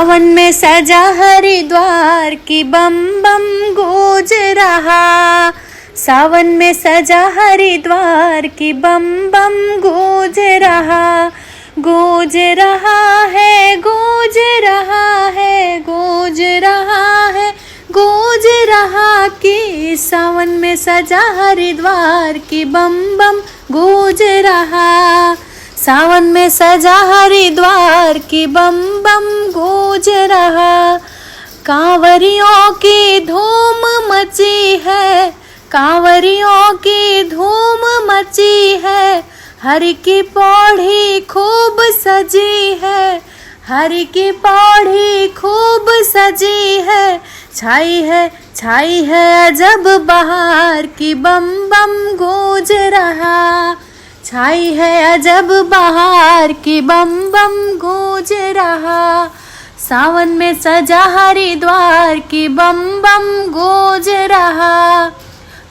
सावन में सजा हरिद्वार की बम बम गूंज रहा। सावन में सजा हरिद्वार की बम बम गूंज रहा। गूंज रहा है, गूंज रहा है, गूंज रहा है, गूंज रहा कि सावन में सजा हरिद्वार की बम बम गूंज रहा। सावन में सजा हरिद्वार की बम बम गूंज रहा। कांवरियों की धूम मची है, कांवरियों की धूम मची है। हरि की पौड़ी खूब सजी है, हरि की पौड़ी खूब सजी है। छाई है अजब बहार की बम बम गूंज रहा। छाई है अजब बहार की बम बम गूंज रहा। सावन में सजा हरिद्वार की बम बम गूंज रहा।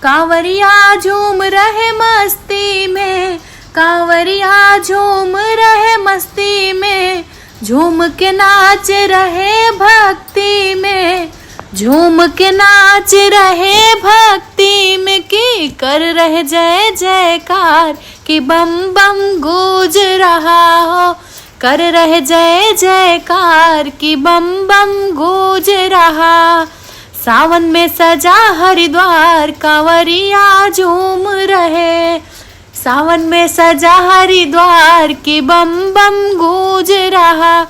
कांवरिया झूम रहे मस्ती में, कांवरिया झूम रहे मस्ती में। झूम के नाच रहे भक्ति में, झूम के नाच रहे भक्ति में। की कर रहे जय जयकार कि बम बम गूंज रहा हो। कर रहे जय जयकार कि बम बम गूंज रहा। सावन में सजा हरिद्वार कांवरिया झूम रहे। सावन में सजा हरिद्वार की बम बम गूंज रहा।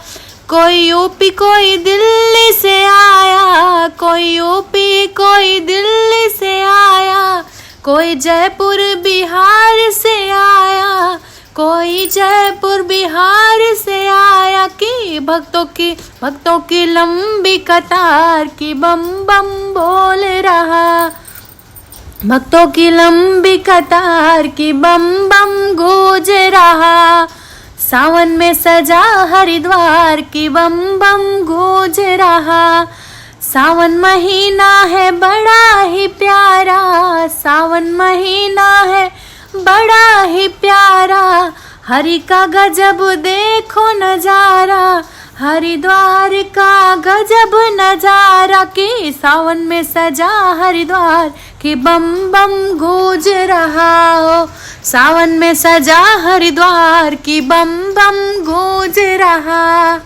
कोई यूपी कोई दिल्ली से आया, कोई यूपी कोई दिल्ली से आया। कोई जयपुर बिहार से आया, कोई जयपुर बिहार से आया। कि भक्तों की लंबी कतार की बम बम बोल रहा। भक्तों की लंबी कतार की बम बम गूंज रहा। सावन में सजा हरिद्वार की बम बम गूंज रहा। सावन महीना है बड़ा ही प्यारा, सावन महीना है बड़ा ही प्यारा। हरि का गजब देखो नजारा, हरिद्वार का गजब नजारा। कि सावन में सजा हरिद्वार की बम बम गूंज रहा हो। सावन में सजा हरिद्वार की बम बम गूंज रहा।